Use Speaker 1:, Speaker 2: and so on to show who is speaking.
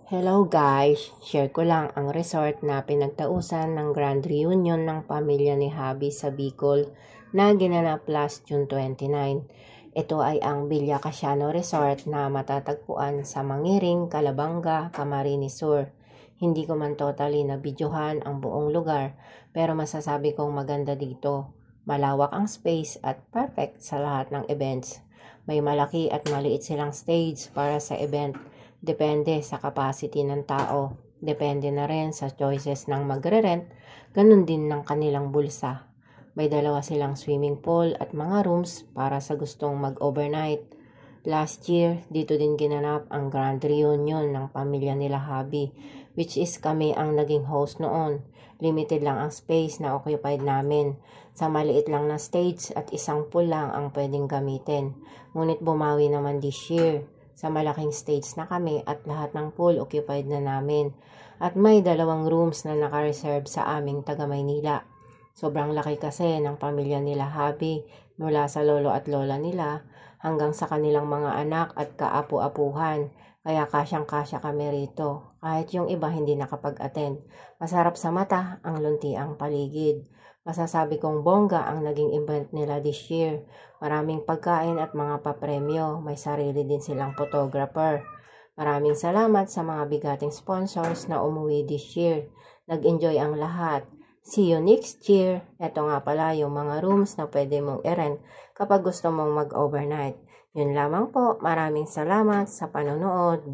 Speaker 1: Hello guys! Share ko lang ang resort na pinagtausan ng Grand Reunion ng pamilya ni Habi sa Bicol na ginanap last June 29. Ito ay ang Villa Casiano Resort na matatagpuan sa Mangiring, Calabanga, Camarines Sur. Hindi ko man totally na videohan ang buong lugar pero masasabi kong maganda dito. Malawak ang space at perfect sa lahat ng events. May malaki at maliit silang stage para sa event. Depende sa capacity ng tao. Depende na rin sa choices ng magre-rent, ganun din ng kanilang bulsa. May dalawa silang swimming pool at mga rooms para sa gustong mag-overnight. Last year, dito din ginanap ang Grand Reunion ng pamilya nila Habi, which is kami ang naging host noon. Limited lang ang space na occupied namin. Sa maliit lang na stage at isang pool lang ang pwedeng gamitin. Ngunit bumawi naman this year. Sa malaking stage na kami at lahat ng pool occupied na namin. At may 2 rooms na naka-reserve sa aming taga Maynila. Sobrang laki kasi ng pamilya nila Habi mula sa lolo at lola nila hanggang sa kanilang mga anak at kaapu-apuhan. Kaya kasyang-kasya kami rito. Kahit yung iba hindi nakapag-attend. Masarap sa mata ang luntiang paligid. Masasabi kong bongga ang naging event nila this year. Maraming pagkain at mga papremyo. May sarili din silang photographer. Maraming salamat sa mga bigating sponsors na umuwi this year. Nag-enjoy ang lahat. See you next year. Ito nga pala yung mga rooms na pwede mong i-rent kapag gusto mong mag-overnight. Yun lamang po. Maraming salamat sa panonood.